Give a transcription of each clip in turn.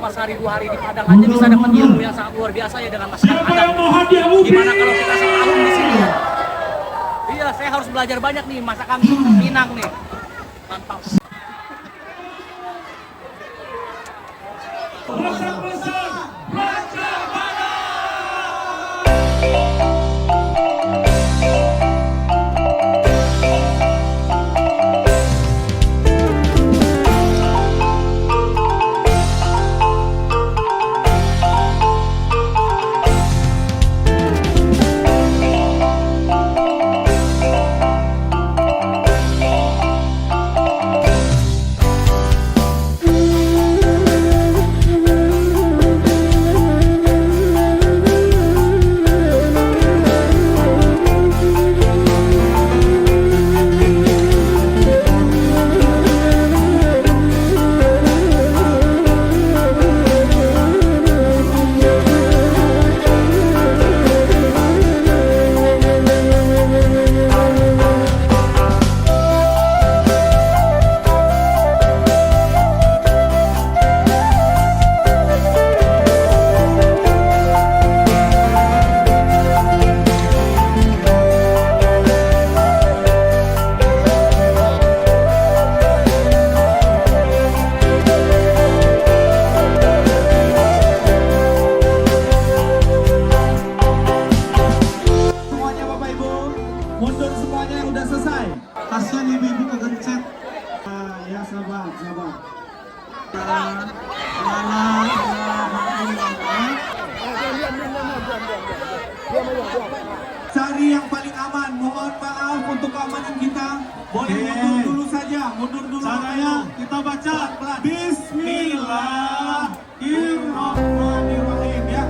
beberapa sehari 2 hari di Padang aja bisa dapat ilmu yang sangat luar biasa ya dengan masakan Padang. Gimana kalau kita setahun di sini ya? Iya, saya harus belajar banyak nih masakan Minang nih. Mantap. Mundur semuanya yang udah selesai. Kasihan ibu-ibu kegencet. Ya sabar. Cari yang paling aman. Mohon maaf untuk keamanan kita. Boleh mundur dulu saja. Mundur dulu. Caranya kita baca Bismillahirrahmanirrahim ya.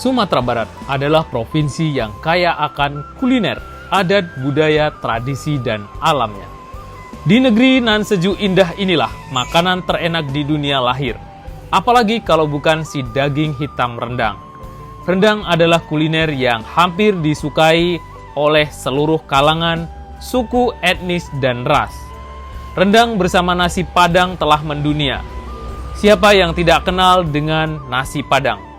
Sumatera Barat adalah provinsi yang kaya akan kuliner, adat, budaya, tradisi, dan alamnya. Di negeri nan sejuk indah inilah makanan terenak di dunia lahir. Apalagi kalau bukan si daging hitam rendang. Rendang adalah kuliner yang hampir disukai oleh seluruh kalangan, suku, etnis, dan ras. Rendang bersama nasi Padang telah mendunia. Siapa yang tidak kenal dengan nasi Padang?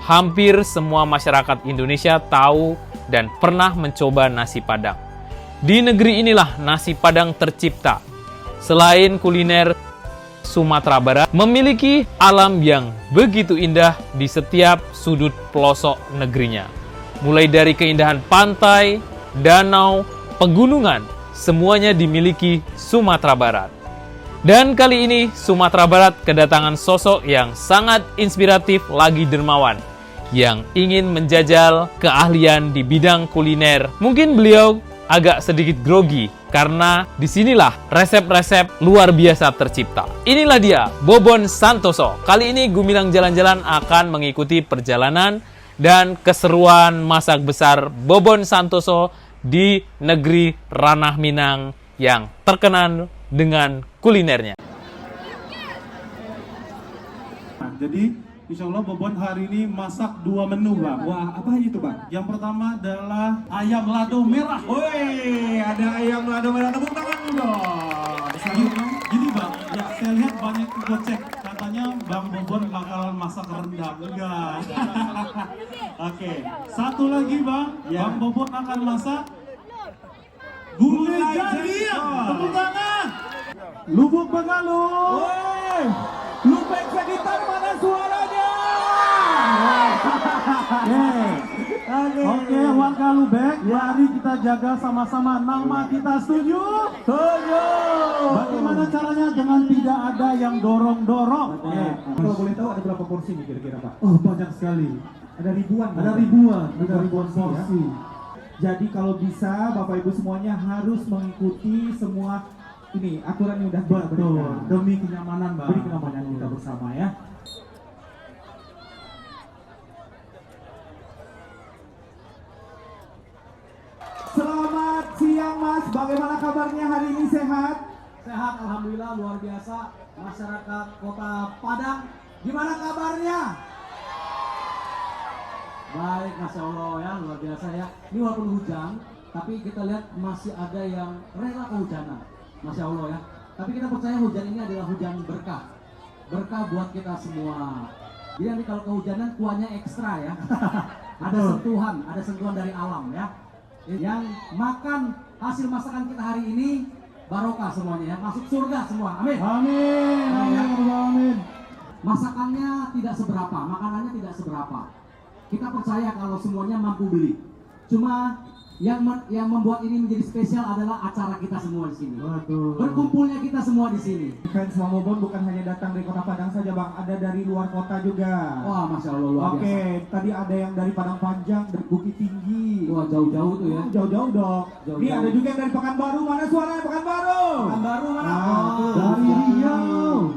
Hampir semua masyarakat Indonesia tahu dan pernah mencoba nasi Padang. Di negeri inilah nasi Padang tercipta. Selain kuliner, Sumatera Barat memiliki alam yang begitu indah di setiap sudut pelosok negerinya. Mulai dari keindahan pantai, danau, pegunungan, semuanya dimiliki Sumatera Barat. Dan kali ini Sumatera Barat kedatangan sosok yang sangat inspiratif lagi dermawan, yang ingin menjajal keahlian di bidang kuliner. Mungkin beliau agak sedikit grogi karena disinilah resep-resep luar biasa tercipta. Inilah dia, Bobon Santoso. Kali ini Gumilang Jalan-Jalan akan mengikuti perjalanan dan keseruan masak besar Bobon Santoso di negeri Ranah Minang yang terkenal dengan kulinernya. Jadi insya Allah Bobon hari ini masak 2 menu bang. Wah, apa aja itu bang? Yang pertama adalah ayam lado merah. Woi, ada ayam lado merah, tepuk tangan dong. Gini bang, ya saya lihat banyak gue cek katanya Bang Bobon bakalan masak rendang. Enggak. Oke, satu lagi bang, Bang Bobon akan masak gulai jadi. Tepuk tangan. Lubuk Begaluh. Woi, Lubek Sekitar mana suaranya? Oke, warga Lubek, mari kita jaga sama-sama nama kita, setuju? Setuju. Bagaimana caranya? Jangan tidak ada yang dorong-dorong. Kalau boleh tahu ada berapa porsi nih kira-kira Pak? Oh, banyak sekali. Ada ribuan. Ada Pak? ribuan porsi, ya? porsi. Jadi kalau bisa Bapak Ibu semuanya harus mengikuti semua ini aturan yang udah kita Betul, berikan. demi kenyamanan, Bang. Demi kenyamanan kita bersama ya. Selamat siang Mas, bagaimana kabarnya hari ini, sehat? Sehat, alhamdulillah, luar biasa. Masyarakat Kota Padang, Gimana kabarnya? baik, masya Allah ya, luar biasa ya. Ini walaupun hujan, tapi kita lihat masih ada yang rela kehujanan, masya Allah ya. Tapi kita percaya hujan ini adalah hujan berkah, berkah buat kita semua. Jadi nanti kalau kehujanan kuahnya ekstra ya. Ada sentuhan dari alam ya. Yang makan hasil masakan kita hari ini barokah semuanya ya, masuk surga semua. Amin. Amin, amin. Masakannya tidak seberapa, makanannya tidak seberapa. Kita percaya kalau semuanya mampu beli. Cuma yang membuat ini menjadi spesial adalah acara kita semua di sini. Betul. Berkumpulnya kita semua di sini. Fans Bang Bobon bukan hanya datang dari Kota Padang saja Bang, ada dari luar kota juga. Wah, masya Allah luar biasa. Oke, tadi ada yang dari Padang Panjang, dari Bukit Tinggi. Wah, jauh-jauh tuh ya. Jauh-jauh dong. Jauh-jauh. Ini ada juga yang dari Pekanbaru. Mana suaranya Pekanbaru? Pekanbaru mana? tuh. Dari Riau.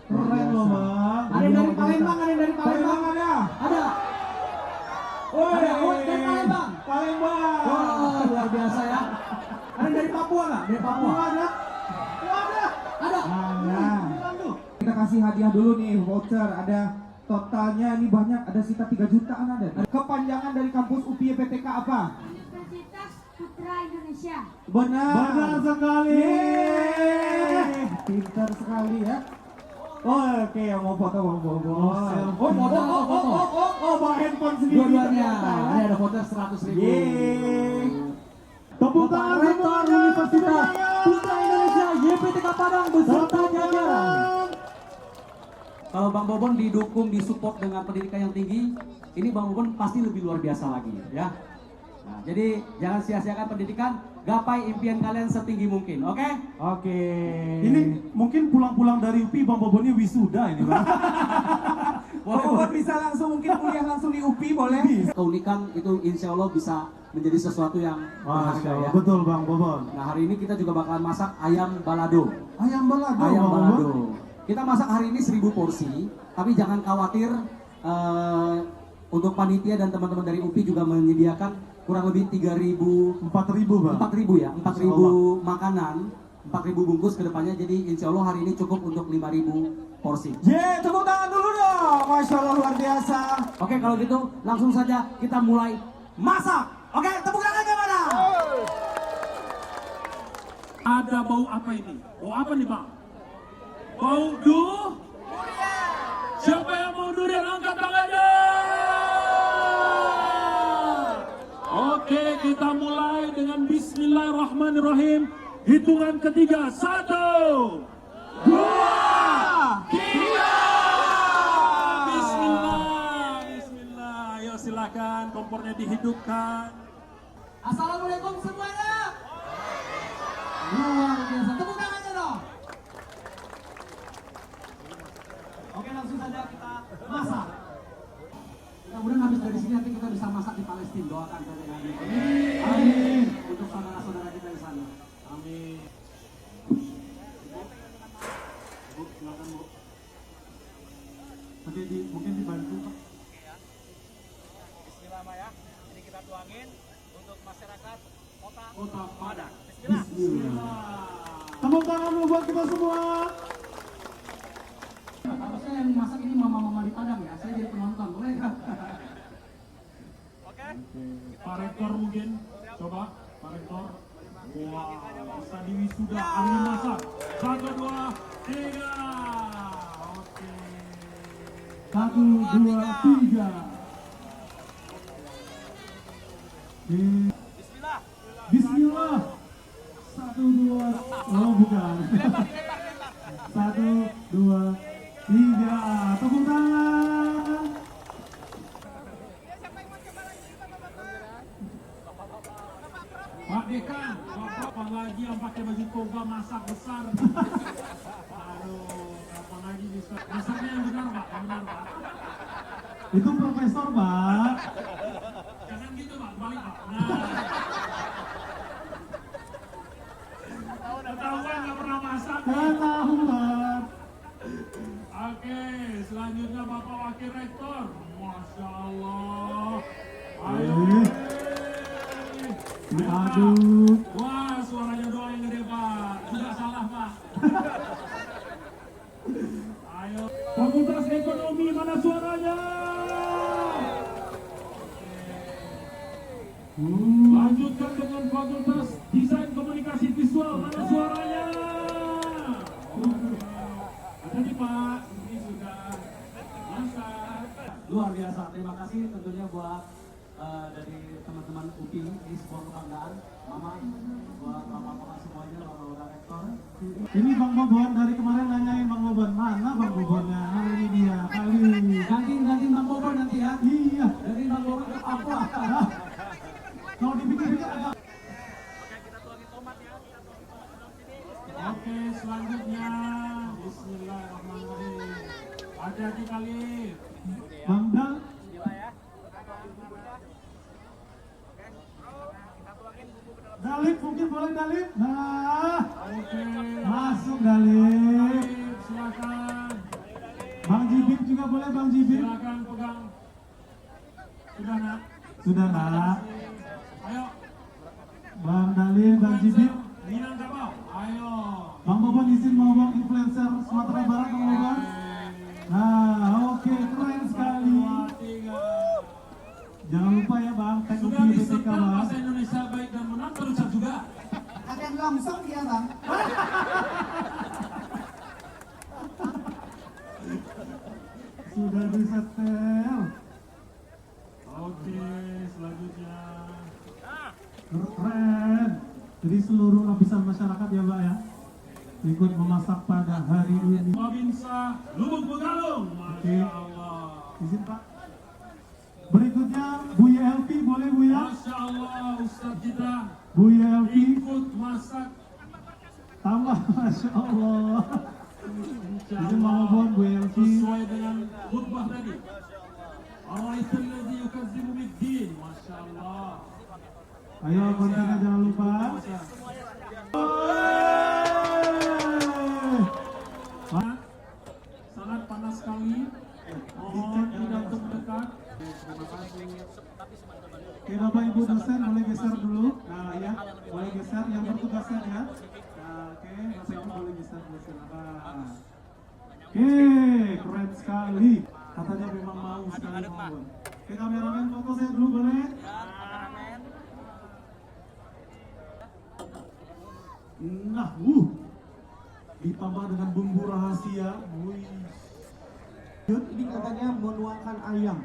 Keren Keren loh loh, Bang. Ada yang dari Palembang, ada yang dari Palembang Palembang. ada. Ada. Woi, Ada, dari Palembang. Palembang. Wah, luar biasa ya. Ada yang dari Papua nggak? Dari Papua. Ada. Ada. Ada. Ada. Kita kasih hadiah dulu nih, voucher. Ada totalnya ini banyak, ada sekitar 3 jutaan ada. Kepanjangan dari kampus UPI PTK apa? Universitas Putra Indonesia. Benar. Benar sekali. Yeay. Pintar sekali ya. Oh, oke, yang mau foto Bang Bobon. Oh, foto, foto. Bawa handphone sendiri. Dua-duanya. ternyata, ya. Ini ada foto 100.000. Yeay. Tepuk Bapak tangan Rektor semuanya. Universitas Semuanya. Putra Indonesia YPTK Padang beserta Tepuk jajaran. tangan. Kalau Bang Bobon didukung, disupport dengan pendidikan yang tinggi, ini Bang Bobon pasti lebih luar biasa lagi ya. Nah, jadi jangan sia-siakan pendidikan, gapai impian kalian setinggi mungkin, oke? Oke. Ini mungkin pulang-pulang dari UPI Bang Bobon ini wisuda ini, Bang. Bobon bisa langsung mungkin kuliah langsung di UPI boleh? Keunikan itu insya Allah bisa menjadi sesuatu yang berharga Masya ya. Allah, betul Bang Bobon. Nah, hari ini kita juga bakalan masak ayam balado. Ayam balado, Ayam Bang balado. Bobon. Kita masak hari ini 1000 porsi, tapi jangan khawatir, untuk panitia dan teman-teman dari UPI juga menyediakan kurang lebih 3.000 4.000 Bang. 4.000 ya, 4.000 Masya Allah. makanan, 4.000 bungkus ke depannya. Jadi insya Allah hari ini cukup untuk 5.000 porsi. Ye, tepuk tangan dulu dong. Masya Allah luar biasa. Oke, kalau gitu langsung saja kita mulai masak. Oke, tepuk tangannya mana? Ada bau apa ini? Bau apa nih Bang? Bau durian. Siapa yang mau durian angkat tangannya? Oke, kita mulai dengan Bismillahirrahmanirrahim. Hitungan ketiga, 1, 2, 3. Bismillah, Bismillah. Ayo silakan kompornya dihidupkan. Assalamualaikum semuanya. Luar biasa, tepuk tangannya dong. Oke, langsung saja kita masak. Mudah-mudahan habis dari sini nanti kita bisa masak di Palestina. Doakan saja ya. Amin. Untuk saudara-saudara kita di sana. Amin. Bu, silakan Bu. Mungkin dibantu Pak. Bismillah ya. Ini kita tuangin untuk masyarakat Kota Padang. Bismillah. Tepuk tangan dulu buat kita semua. Harusnya yang masak ini mama-mama di Padang ya. Saya jadi penonton, boleh nggak? Pak Rektor mungkin, coba Pak Rektor. Wah, bisa diwisuda ahli masak. 1, 2, 3. Oke. 1, 2, 3. Bismillah. 1, 2. Oh, bukan. lagi toga masak besar. Aduh, kapan lagi bisa? Masaknya yang benar Pak, yang benar Pak. Itu profesor, Pak. Jangan gitu Pak, balik Pak. Ketahuan nggak pernah masak. Ketahuan. Oke, selanjutnya Bapak Wakil Rektor. Masya Allah. Ayo. Aduh. Wah, suaranya doang yang gede Pak. Tidak salah Pak. Ayo. Fakultas Ekonomi, mana suaranya? Lanjutkan dengan Fakultas Desain Komunikasi Visual, mana suaranya? Ada nih Pak, ini sudah masak. Luar biasa, terima kasih tentunya buat dari teman-teman UPI, ini sebuah kebanggaan. Mama, buat bapak-bapak semuanya, bapak-bapak rektor. Ini Bang Bobon dari kemarin nanyain Bang Bobon, mana Bang Bobonnya? Nah, ini dia kali. Ganti Bang Bobon nanti ya. Iya. Dari Bang Bobon ke Papua. Kalau dipikir-pikir agak. Oke, selanjutnya Bismillahirrahmanirrahim. Hati-hati kali. Bang Dal. Dalip mungkin boleh Dalip. Nah, Oke. masuk Dalip. Silakan. Bang Jibin juga boleh Bang Jibin. Silakan pegang. Sudah nak. Sudah nak. Ayo. Bang Dalip, Bang Jibin. Minangkabau. Ayo. Bang Bobon izin mau bang influencer Sumatera Barat Bang Bobon. Nah, oke, keren sekali. 2, 3. Jangan lupa ya Bang, tag Sudah UPI BPK disetel Bang. bahasa Indonesia baik dan benar terucap juga. Ada langsung dia bang. Sudah disetel. Oke, selanjutnya. Keren. Jadi seluruh lapisan masyarakat ya Mbak ya, ikut memasak pada hari ini. Babinsa Lubuk Begalung. Oke. Masya Allah. Izin Pak. Berikutnya Buya Elvi boleh Buya? Masya Allah, Ustadz kita Buya Elvi ikut masak. tambah Masya Allah. Insya Izin Bang Bobon, Buya Elvi. sesuai dengan khutbah tadi. Araitul ladzi yukadzibu biddin. Masya Allah. Ayo kontennya jangan lupa. Pak, sangat panas sekali. Mohon tidak untuk mendekat. Oke Bapak Ibu dosen boleh geser dulu. Nah ya, boleh geser yang bertugasnya ya. Nah, oke, Bapak Ibu boleh geser dulu silakan. Oke, keren sekali. Katanya memang mau sekali Bang. Oke kameramen foto saya dulu boleh? Nah, ditambah dengan bumbu rahasia. Wih. Ini katanya menuangkan ayam.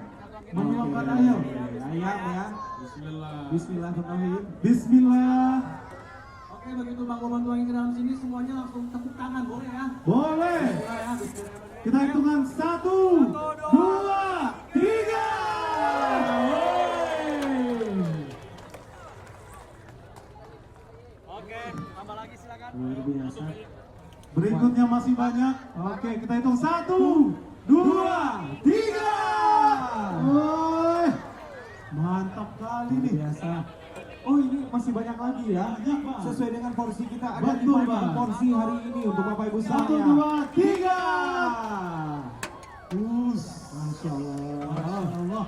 Menuangkan ayam. Ayam ya. Bismillah. Bismillahirrahmanirrahim. Bismillah. Oke, begitu Bang Bobon tuangin ke dalam sini, semuanya langsung tepuk tangan, boleh ya? Boleh. Kita hitungan 1, 2, 3. Oke, tambah lagi silakan. Luar biasa. Berikutnya masih banyak. Oke, kita hitung 1, 2, 3. Woi, mantap kali nih. Biasa. Oh ini masih banyak lagi ya. Banyak, Bang. Sesuai dengan porsi kita ada Betul, 5 Bang. porsi hari ini untuk Bapak Ibu 1, semuanya. 2, 3. Masya Allah. Masya Allah.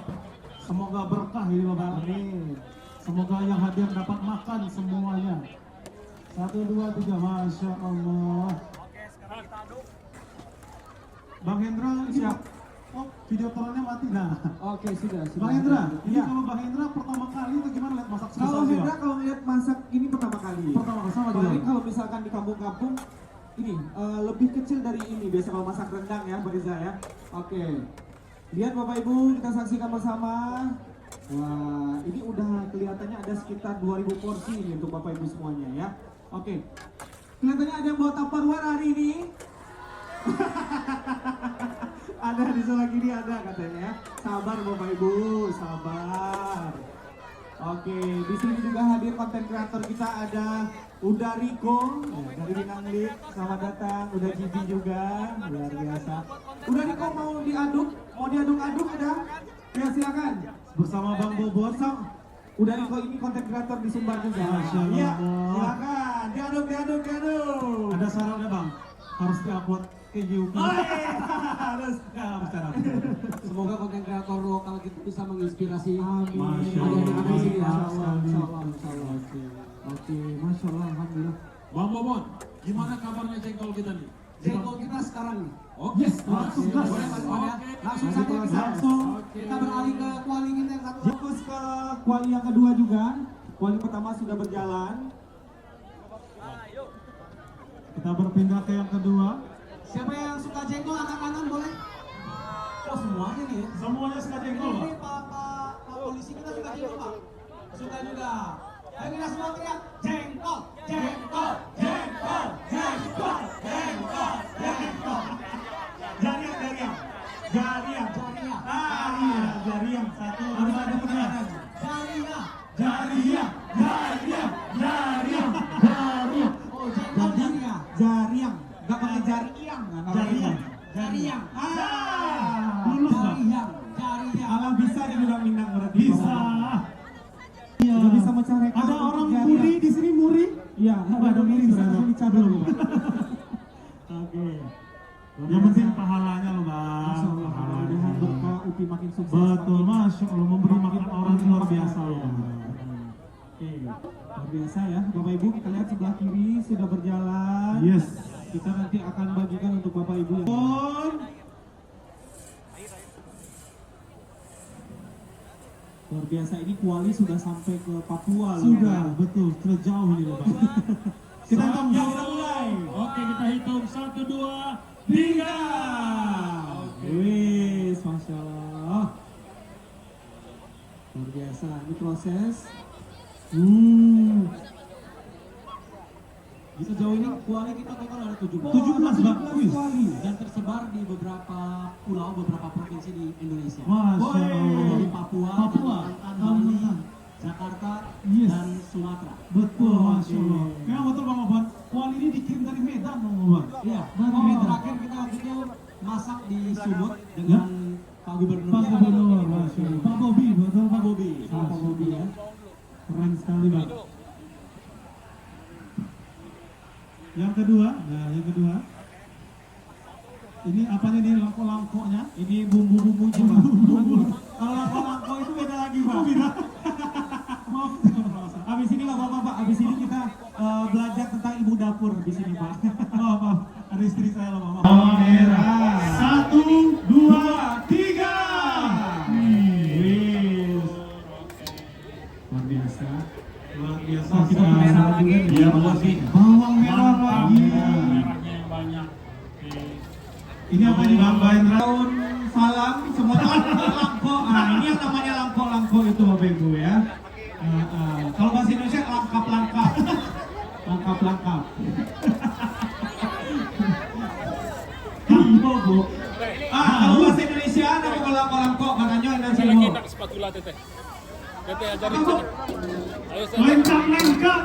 Semoga berkah ini Bapak. Amin. Semoga yang hadir dapat makan semuanya. 1, 2, 3. Masya Allah. Oke, sekarang kita aduk. Bang Hendra siap. Oh, video call-nya mati. Nah, Oke sudah. Bang Hendra, ini Iya. kalau Bang Hendra pertama kali itu gimana lihat masak sebesar Kalau ini, Hendra Bang? kalau ngeliat masak ini pertama kali. Pertama kali sama juga. Paling kalau misalkan di kampung-kampung ini lebih kecil dari ini biasa kalau masak rendang ya Mbak Riza ya. Oke. Lihat Bapak Ibu kita saksikan bersama. Wah, ini udah kelihatannya ada sekitar 2000 porsi ini untuk Bapak Ibu semuanya ya. Oke. Kelihatannya ada yang bawa Tupperware hari ini. Ada di sebelah kiri ada katanya ya. Sabar Bapak Ibu, sabar. Oke, di sini juga hadir konten kreator kita ada Udah Riko ya, dari Binanglik, selamat datang. Udah Cici juga, luar biasa. Udah Riko mau diaduk-aduk udah? Ya silakan. Bersama Bang Bobon. Udah Riko ini konten kreator di Sumbar juga. Masya Allah. Iya, silakan. Diaduk. Ada syaratnya Bang, harus diupload ke YouTube. Harus. Bercanda. Semoga konten kreator lokal kita bisa menginspirasi Masya adik-adik di sini ya. Insyaallah. Oke, Masya Allah, Alhamdulillah. Bang Bobon, gimana kabarnya jengkol kita nih? Jengkol kita sekarang nih. Oke, langsung gas. Boleh Mas Wan ya? Langsung Langsung. saja kita beralih ke kuali kita yang satu. Fokus ke kuali yang kedua juga. Kuali pertama sudah berjalan. Kita berpindah ke yang kedua. Siapa yang suka jengkol angkat tangan boleh? Oh semuanya nih ya. Semuanya suka jengkol, Pak. Ini Pak polisi kita suka jengkol Pak. Suka juga. Ayo kita semua teriak jengkol, jengkol, jengkol, jengkol, jengkol, jengkol. Jariang. Jariah. Jariang. Satu, dua, tiga. Jariah. Jariang. Oh jengkol jariah. Jariang, nggak pakai jariang. Jariang. Lulus Bang. Jariah. Alah bisa dibilang Minang berarti. Bisa. Iya. Udah bisa mecah rekor. Ada untuk orang jariang. muri di sini muri. Iya, ada muri bisa Berapa? langsung dicabut. Oke. Yang penting pahalanya loh Bang. Masya Allah, mudah-mudahan berkah UPI makin sukses. Betul, Masya Allah, memberi makan orang itu luar biasa loh Bang. Oke, luar biasa ya, Bapak Ibu. Kita lihat sebelah kiri sudah berjalan. Yes. Kita nanti akan bagikan untuk Bapak Ibu yang luar biasa. Ini kuali sudah sampai ke Papua loh. Sudah, betul, sudah jauh ini loh Bang. Kita akan mulai. Oke, kita hitung 1, 2, 3. Wis, Masya Allah. Luar biasa, ini proses. Sejauh ini kuali kita total ada 17. 17 Bang. Wih. kuali. Dan tersebar di beberapa pulau, beberapa provinsi di Indonesia. Masya Allah. Dari Papua, Kalimantan, Bali, Jakarta, Yes. dan Sumatera. Betul, Masya Allah. Memang betul Bang Obon. Kuali ini dikirim dari Medan Bang Obon. Iya, Dari oh, Medan. terakhir kita waktu itu masak di Sumut dengan Pak Gubernur. Pak Gubernur, Masya Allah. Pak Bobi, betul Pak Pak Bobi, sama Pak Bobi ya. Keren sekali Bang. Yang kedua, ini apanya nih langkok-langkoknya? Ini bumbu-bumbunya, Bang. Kalau langko itu beda lagi, Pak. Maaf. Habis ini nggak apa-apa, Pak. Habis ini kita belajar tentang ibu dapur di sini, Pak. Maaf. Ada istri saya loh, Mama. Merah. 1, 2, 3. Luar biasa. Luar biasa. Kita merah lagi. Iya, makasih. Bawang merah lagi. merahnya yang banyak. Oke. Ini apa nih Bang Bahendra? Daun salam, semua langko. Nah, ini yang namanya langko itu, Bapak Ibu ya. Kalau bahasa Indonesia langkap. Langkap. Bobo. Kalau bahasa Indonesia nama langko katanya dan sini. Spatula teteh. Teteh ajarin saya. Ayo saya. Lengkap.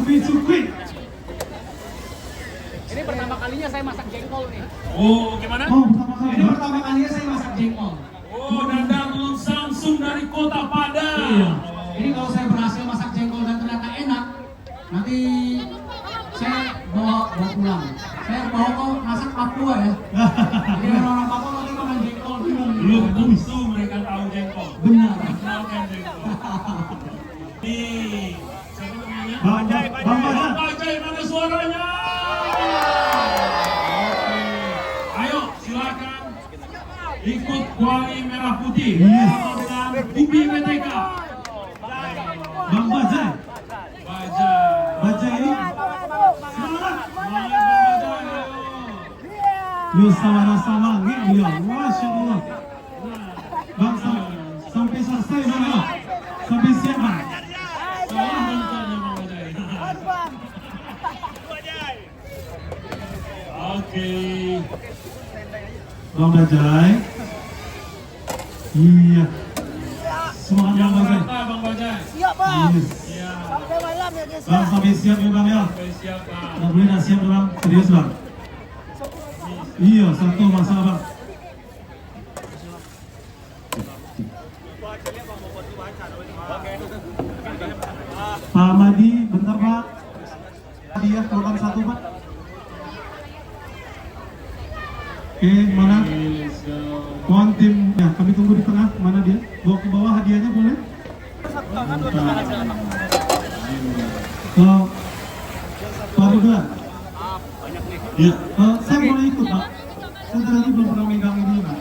Cukwi. Ini pertama kalinya saya masak jengkol nih. Oh, gimana? Oh, pertama kali. Ini pertama kalinya saya masak jengkol. Oh, dadang langsung dari Kota Padang. Ini kalau saya berhasil masak jengkol dan ternyata enak, nanti saya bawa pulang. Saya bawa kok masak Papua ya. Jadi orang Papua nanti makan jengkol. Belum tentu mereka tahu jengkol. Benar. Kenalkan jengkol. Nih, siapa namanya? Bang Bajai. Bang Bajai, mana suaranya? Oke. Ayo, silakan ikut kuali merah putih bersama dengan UPI PTK. Bang Bajai. Bajai ini. Semangat, Bang Bajai, ayo. Yo sama-sama nih, Masya Allah. Bang sampai selesai Bang. Sampai siap Bang. Salam bangkanya Bang Bajai. Oke. Bang Bajai. Iya. Semangat Bang Bajai. Yes. Iya. Sampai malam ya guys. Bang, sampai siap ya bang ya. Oke, siap Pak. Nggak boleh dah siap ya, bang. Serius bang. Iya, satu masalah bang. Pak Madi, bentar Pak. Hadiah korban satu Pak. Oke, mana? Mohon tim, ya kami tunggu di tengah. Mana dia? Bawa ke bawah hadiahnya boleh? Pak Ridwan. Ya, saya boleh ikut Pak. Saya tadi belum pernah megang ini Pak.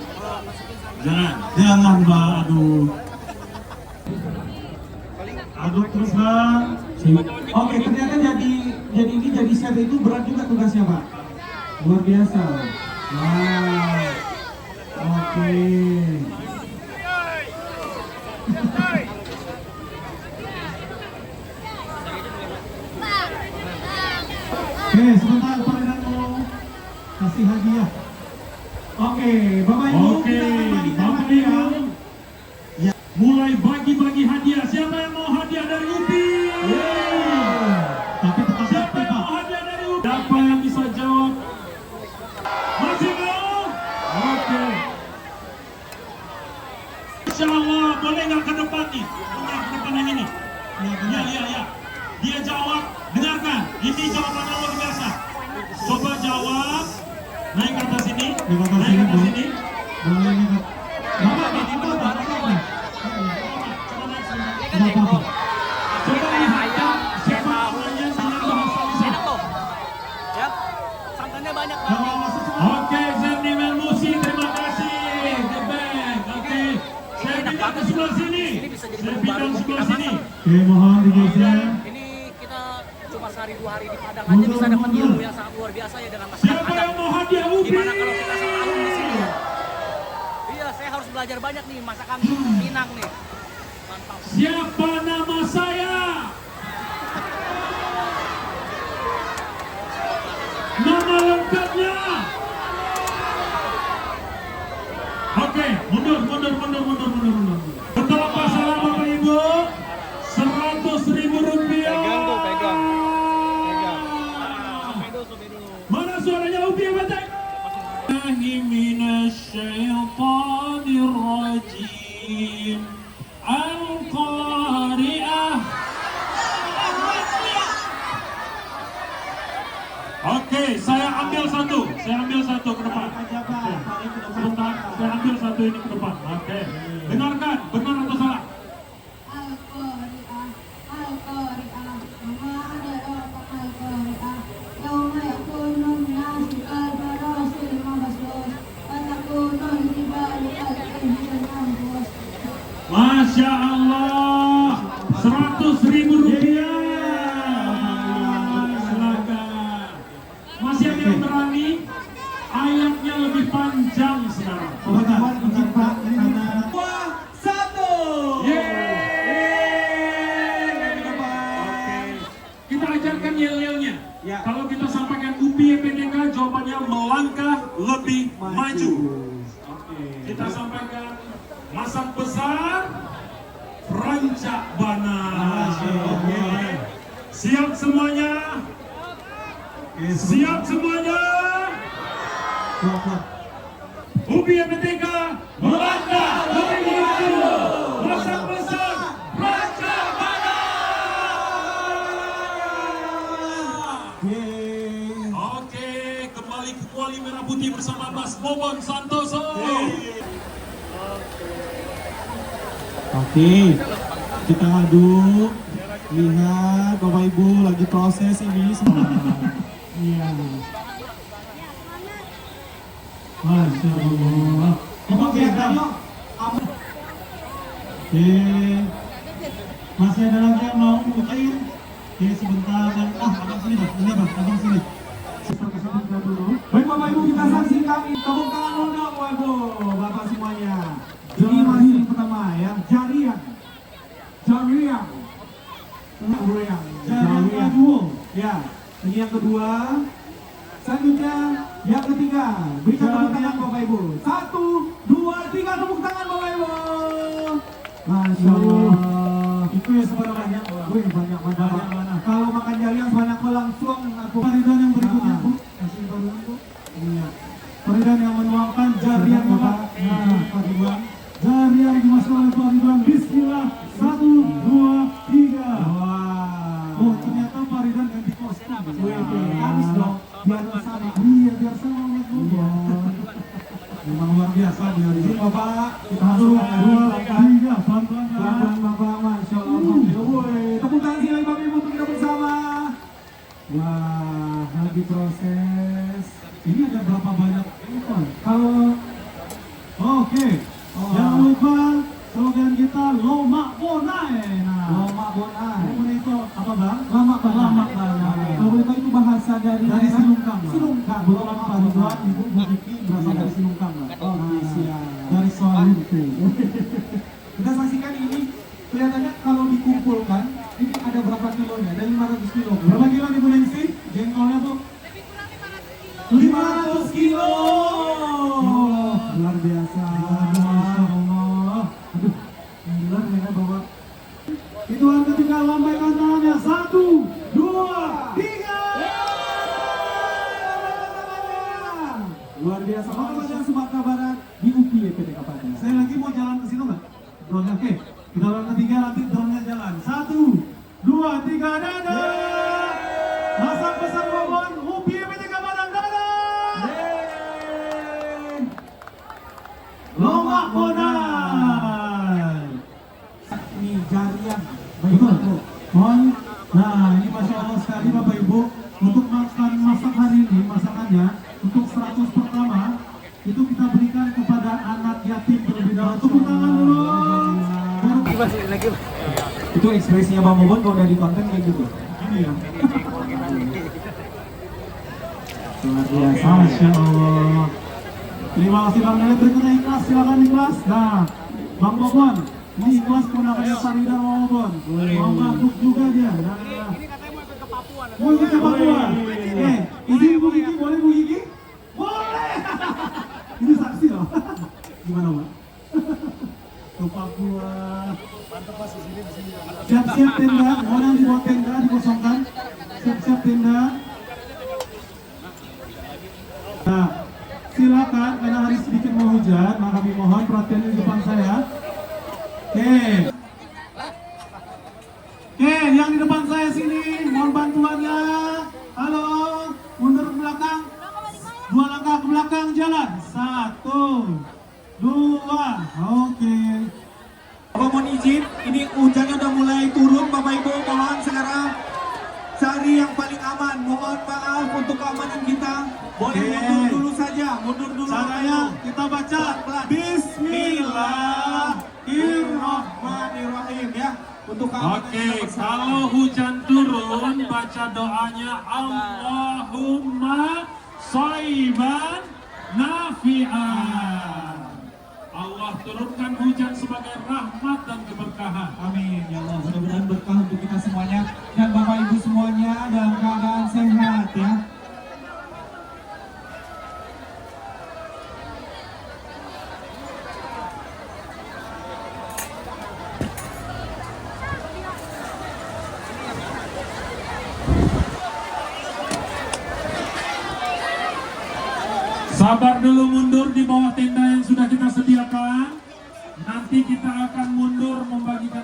Jangan Pak, aduh. Aduk terus Bang. Oke, ternyata jadi ini jadi chef itu berat juga tugasnya Pak. Luar biasa. Wow. Oke. Oke, sebentar Pak Ridwan mau kasih hadiah. Oke, Bapak Ibu Oke, kita akan bagikan Bapak hadiah. Ibu. Mulai bagi-bagi hadiah. Siapa yang mau hadiah dari UPI? Tapi tetap Siapa yang mau hadiah dari UPI? Siapa yang bisa jawab? Masih mau? Oke. Insya Allah, boleh nggak ke depan nih? Boleh ke depan yang ini? Ya. Dia jawab, dengarkan. Ini jawabannya luar biasa. Coba jawab. Naik ke atas sini. Naik ke atas Naik ke atas sini, sini. boleh nih Pak. Bapak di situ, Pak. Nggak apa-apa. Coba lihat siapa namanya dengan bahasa lisan. Enak tuh. Ya. Santannya banyak Kalau banget. masuk Oke, Zerni Melmusi, terima kasih. The Bank. Oke, saya pindah ke sebelah sini. Ini bisa jadi Saya menu pindah baru ke buat sebelah kita sini. masak. Oke, mohon digeser. Ini kita cuma sehari 2 hari di Padang aja bisa dapat ilmu yang sangat luar biasa ya dengan masakan Siapa Padang. yang mau hadiah UPI? Gimana kalau kita setahun di sini ya? Iya, saya harus belajar banyak nih masakan Minang nih. Mantap. Siapa nama saya? Nama lengkapnya. Oke, mundur. Betul apa salah Bapak Ibu? 100.000 rupiah. Pegang. Mana suaranya UPI yang batak? Minasyaitonirrajim. Al-Qari'ah. Oke, saya ambil satu ke depan. Sebentar, saya ambil satu ini ke depan. Oke, dengarkan, benar atau salah? Al-Qari'ah, Al-Qari'ah, ma adraka Al-Qari'ah, yauma yakunun nasu kal-farasil mabsus, wa takunul jibalu kal-ihsan manfus. Masya Allah, 100.000 rupiah. Silakan. Masih ada yang berani? Ayatnya lebih panjang sekarang. Bentar Pak. Karena 2, 1. Oke. Kita ajarkan yel-yelnya. Ya. Kalau kita sampaikan UPI PDK, jawabannya melangkah lebih maju. Oke. Kita sampaikan masak besar, rancak bana. Oke. Siap semuanya? Siap semuanya? UPI PDK melangkah lebih maju. Masak besar, rancak bana. Oke, kembali ke Kuali Merah Putih bersama Mas Bobon Santoso. Oke, kita aduk. Lihat Bapak Ibu lagi proses ini semua. Iya. Masya Allah. Oke, masih ada lagi yang mau mungkin? Oke, sebentar. Abang sini Bang, abang sini. Baik Bapak Ibu, kita saksikan tepuk tangan dulu Bapak Ibu, Bapak semuanya. Ini masih yang pertama ya, jarian. Ya, ini yang kedua. Selanjutnya yang ketiga. Berikan tepuk tangan Bapak Ibu. 1, 2, 3 tepuk tangan Bapak Ibu. Masya Allah. request pada banyak. Wih, banyak mana? Kalau makan jaliang banyak langsung aku. Paridan yang berikutnya Bu. Kasih paridan Bu. Iya. Paridan yang menuangkan jarian Bapak. Nah, Paridan. Jarian dimasukkan oleh Paridan. Bismillah. 1, 2, 3. Wah. Oh, ternyata Paridan ganti kostum. Wih, habis dong. Biar sama. Iya, biar sama Mas Bu. Iya. Memang luar biasa dia Ini ini. Bapak, kita 1, masukkan 2, langkah. 3. Pelan-pelan. Pelan-pelan Bapak, Masya Allah. Woi, tepuk tangan sekali Bapak Ibu untuk kita bersama. Wah, lagi proses. Ini ada berapa banyak ini Pak? Kalau Oke. Oh. Jangan lupa slogan kita Lomak Bonai. Nah, Lomak Bonai. Lomak itu apa Bang? Lama Pak. Lamak Bonai. Kalau boleh tahu itu bahasa dari Dari Silungkang, Bang. Silungkang. Betul Pak Ridwan, Ibu Bu Kiki berasal dari Silungkang, Bang. Oke, siap. Dari Soaluntu. Kita saksikan ini kelihatannya kalau dikumpulkan ini ada berapa kilonya? Ada 500 kilo. Berapa kilo nih Bu Nengsi? Jengkolnya Bu? 500 kilo. Oh, luar biasa. Masya Allah. Aduh, gila mereka bawa. Itu yang ketiga, lambaikan tangannya. 1, 2, 3. Luar biasa. Pengamanan Sumatera Barat di UPI PT Kapadia. Saya lagi mau jalan ke situ nggak? Drone oke. Kita lawan ketiga nanti drone-nya jalan. 1, 2, 3, dadah. Masang besar Bobon, UPI PT Kapadang, dadah. Lomak Bonai. Ini jarian. Betul. Mohon. Nah, ini Masya Allah sekali Bapak Ibu. Untuk masak hari ini, masakannya untuk 100 pertama itu kita berikan kepada anak yatim terlebih dahulu. Tepuk tangan dulu. Itu ekspresinya Bang Bobon kalau udah di konten kayak gitu. Ini ya. Luar biasa. Masya Allah. Terima kasih Bang Nele. Berikutnya ikhlas, silakan ikhlas. Nah, Bang Bobon, ini ikhlas keponakannya Farida Bang Bobon. Mau masuk juga dia. Nah, mau ikut ke Papua. Izin Bu Kiki, boleh Bu Kiki? Boleh. Ini saksi loh. Gimana Pak? Ke Papua. Siap-siap tenda, mau yang dibawa tenda dikosongkan. Siap-siap tenda. Nah, silakan karena hari sedikit mau hujan, maka kami mohon perhatian di depan saya. Oke, yang di depan saya sini, mohon bantuannya. Halo, mundur ke belakang. 2 langkah ke belakang jalan. 1, 2, oke. Bapak mohon izin, ini hujannya udah mulai turun Bapak Ibu, mohon sekarang cari yang paling aman. Mohon maaf untuk keamanan kita. Boleh Oke. mundur dulu saja, mundur dulu. Caranya kita baca Pelan-pelan. Bismillahirrahmanirrahim ya. Untuk keamanan Oke, kita bersama. kalau hujan turun, baca doanya Allahumma shaiban nafi'an. Allah turunkan hujan sebagai rahmat dan keberkahan. Amin ya Allah, mudah-mudahan berkah untuk kita semuanya dan Bapak Ibu semuanya dalam keadaan sehat ya. Sabar dulu, mundur di bawah tenda yang sudah kita sediakan. Nanti kita akan mundur membagikan.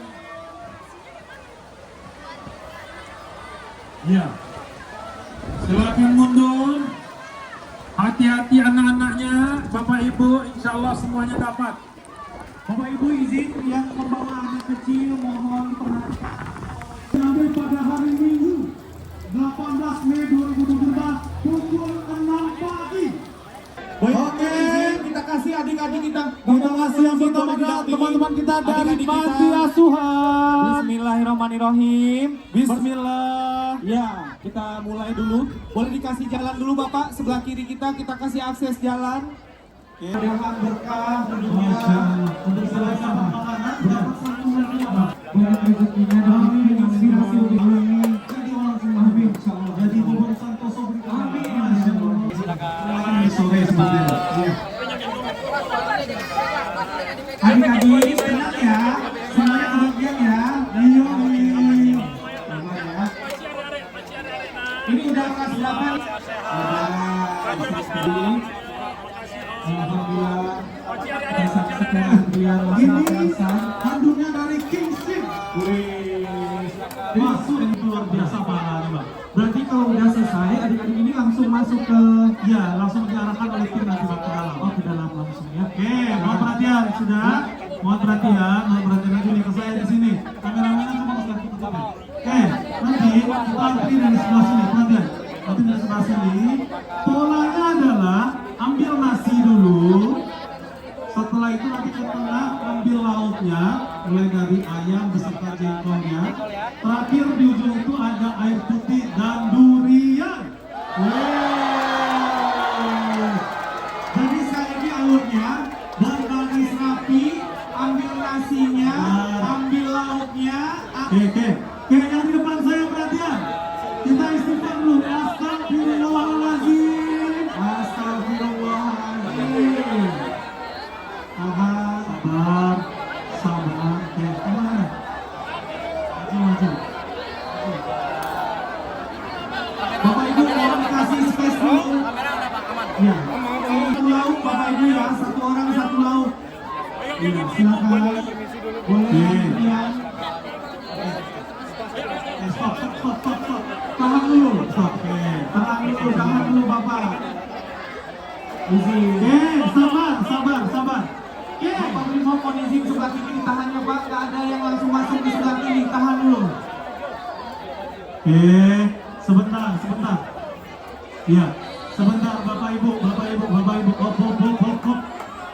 Ya, silakan mundur. Hati-hati anak-anaknya, Bapak Ibu, insya Allah semuanya dapat. Bapak Ibu izin yang membawa anak kecil mohon perhatian. Sampai pada hari Minggu 18 Mei 2024 pukul 6 pagi. Oke, kita kasih adik-adik kita. Kita kasih yang pertama teman-teman kita dari Panti Asuhan. Bismillahirrahmanirrahim. Bismillah. Ya, kita mulai dulu. Boleh dikasih jalan dulu Bapak, sebelah kiri kita kasih akses jalan. Mudah-mudahan berkah Masya Allah. Untuk selesai makanan dapat santunannya Pak. banyak rezekinya dan dikasih hasil Amin. Jadi orang semua amin. Insyaallah. Jadi Bobon Santoso berikan. Amin. Masya Allah. Silakan. Sore seperti itu. Iya. Adik-adik tenang ya, semuanya kebagian ya. Iya. sudah kelas 8. Alhamdulillah. Ini handuknya dari Kingship. Masuk ini luar biasa pahalanya bang. Berarti kalau udah selesai, adik-adik ini langsung masuk ke Ya, langsung diarahkan oleh tim nanti bang ke dalam. ke dalam langsung ya. Oke, mohon perhatian sudah. Mohon perhatian lagi nih ke saya di sini. Kameramennya cuma harus ganti ke sini. Oke, nanti kita antri dari sebelah sini. Perhatian. Nanti dari sebelah sini. Polanya adalah ambil nasi dulu. Setelah itu nanti ke tengah ambil lauknya, mulai dari ayam beserta jengkolnya. Terakhir di ujung itu ada air putih dan durian. Jadi saya ini alurnya berbaris rapi, ambil nasinya, ambil lauknya. Oke, yang di depan saya perhatian. Kita istighfar dulu. Astagfirullahaladzim. Astagfirullahaladzim. Sabar. Oke, kemana? Maju. Bapak Ibu mau dikasih space dulu. Kamera udah Pak, aman. Iya. Satu lauk Bapak Ibu ya, satu orang satu lauk. Iya, silakan. Boleh antrian. Stop. Tahan dulu. Stop. Oke. Tahan dulu Bapak. Izin. Oke, sabar. Bapak Ibu mohon izin sebelah kiri tahannya Pak, nggak ada yang langsung masuk di sebelah kiri, tahan dulu. Oke, sebentar. Iya, sebentar Bapak Ibu.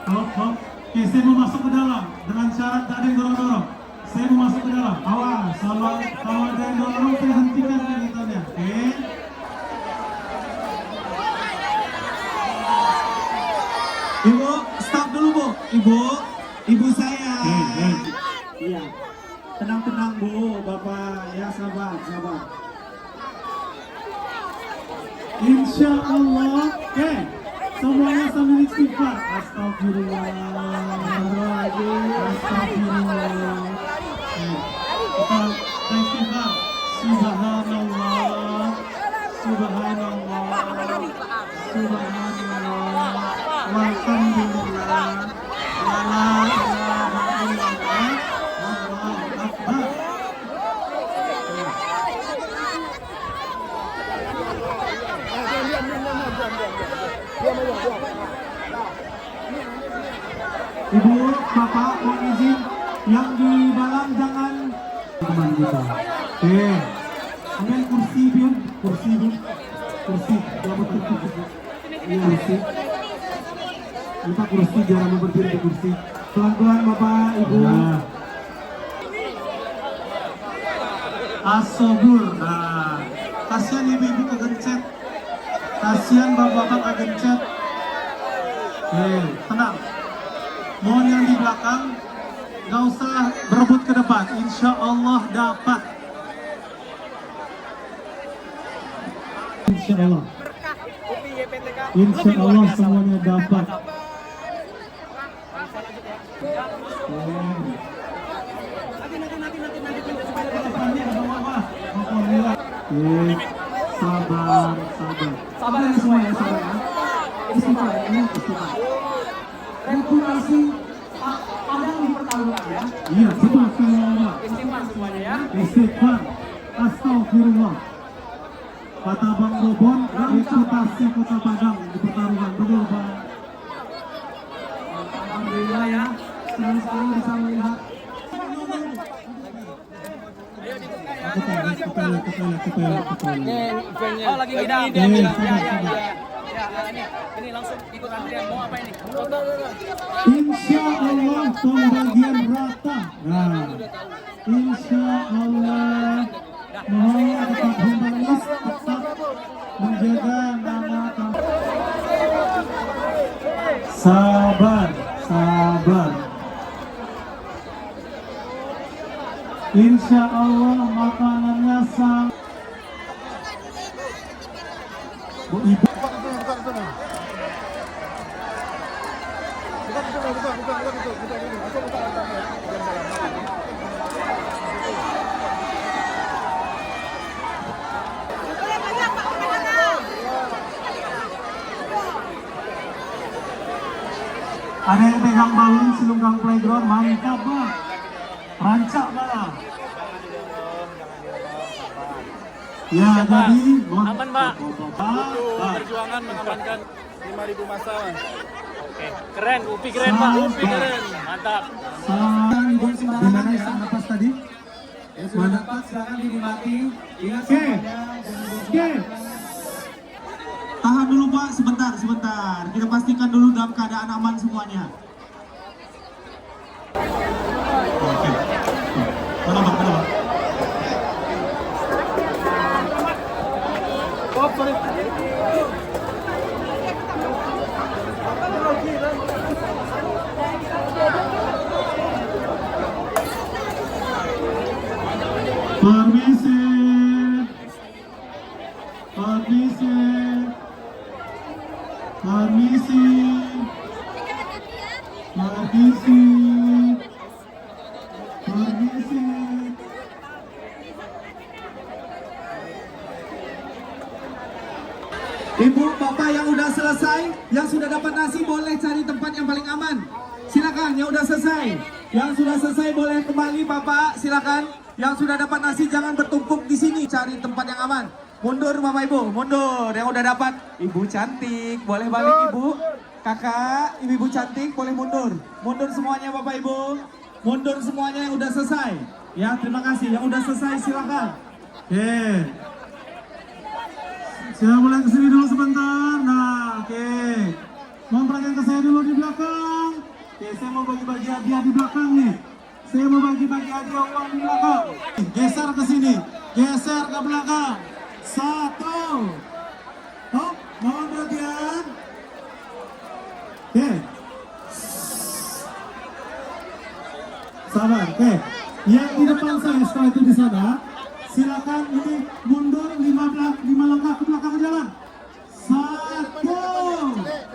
Hop. Oke, saya mau masuk ke dalam dengan syarat tak ada yang dorong-dorong. Saya mau masuk ke dalam. Awas, kalau ada yang dorong, saya hentikan kegiatannya. Oke. Ibu, stop dulu Bu. Ibu saya. Iya. Tenang Bu, Bapak. Ya sabar. Insya Allah. Oke, semuanya sambil istighfar. Astagfirullahaladzim. Kita istighfar. Subhanallah. Walhamdulillah. La ilaha illallah. Allahu Akbar. Ibu, Bapak, mohon izin yang di dalam jangan teman kita. Oke. Ambil kursi, Bion. Kursi. Iya, kursi. Lupa kursi, jangan berdiri di kursi. Pelan-pelan, Bapak, Ibu. Nah. Asobur. Nah, kasihan ibu-ibu kegencet. Kasihan bapak-bapak kegencet. Tenang. Mohon yang di belakang nggak usah berebut ke depan. Insya Allah dapat. Insya Allah. Insya Allah semuanya dapat. Sabar. Sabar ya semua ya, sabar ya. Istighfar. Reputasi Padang dipertaruhkan ya. Iya, betul semua. Istighfar semuanya ya. Istighfar. Astagfirullah. Kata Bang Bobon, reputasi Kota Padang dipertaruhkan. Betul Bang. Alhamdulillah ya. Senang sekali bisa melihat. Oh, lagi ngidam. Ya, ini langsung ikut antrian. Mau apa ini? Insya Allah pembagian rata. Nah, insya Allah mohon tetap humanis, tetap menjaga nama kampung. Sabar. Insya Allah makanannya sang. Bu Ibu. Ada yang pegang balon Silunggang Playground, mantap Bang. Rancak malah. Ya, jadi Aman, Pak. perjuangan mengamankan 5.000 masa, Mas. Oke, keren, Upi keren, Pak. Upi keren. Mantap. Di mana yang napas tadi? Sudah dapat silakan dinikmati. Ingat Oke. Oke. Tahan dulu Pak, sebentar. Kita pastikan dulu dalam keadaan aman semuanya. Oke. Mana Bang? Oh, sorry. Permisi. Ibu, Bapak yang udah selesai, yang sudah dapat nasi boleh cari tempat yang paling aman. Silakan, yang udah selesai. Yang sudah selesai boleh kembali Bapak, silakan. Yang sudah dapat nasi jangan bertumpuk di sini, cari tempat yang aman. Mundur Bapak Ibu, mundur. Yang udah dapat, Ibu cantik, boleh balik Ibu. Kakak, ibu cantik, boleh mundur. Mundur semuanya Bapak Ibu. Mundur semuanya yang udah selesai. Ya, terima kasih. Yang udah selesai silakan. Oke. Saya boleh kesini dulu sebentar. Nah, oke. Mau perhatian ke saya dulu di belakang. Oke, saya mau bagi-bagi hadiah di belakang nih. Saya mau bagi-bagi hadiah uang di belakang. Geser ke sini. Geser ke belakang. 1. Oh, mohon perhatian. Oke. Sabar, oke. Yang di depan saya setelah itu di sana, silakan ini mundur 5 langkah ke belakang jalan. 1.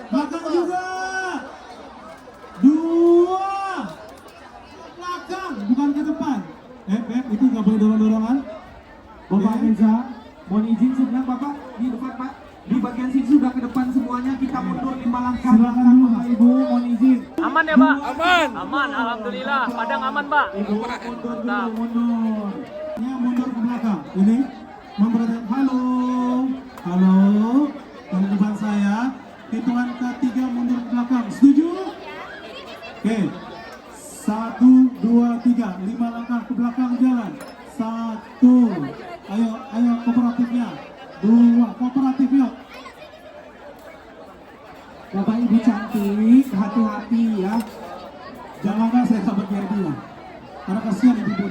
Belakang juga. 2. Belakang, bukan ke depan. Itu nggak boleh dorong-dorongan. Bapak Reza, mohon izin sebentar Bapak di depan Pak. Di bagian sini sudah ke depan semuanya, kita mundur 5 langkah. Silakan dulu, Bapak Ibu, mohon izin. Aman ya, Pak? Aman. Aman, alhamdulillah. Padang aman, Pak. Ibu mundur dulu, Nah. mundur. Ini mundur ke belakang. Ini memperhatikan. Halo. Yang depan saya. Hitungan ketiga mundur ke belakang. Setuju? Oke. 1, 2, 3. 5 langkah ke belakang jalan. 1. Ayo kooperatifnya. 2. Kooperatif yuk. Bapak Ibu cantik, hati-hati ya. Jangan saya sahabat dia. Karena kasihan ibu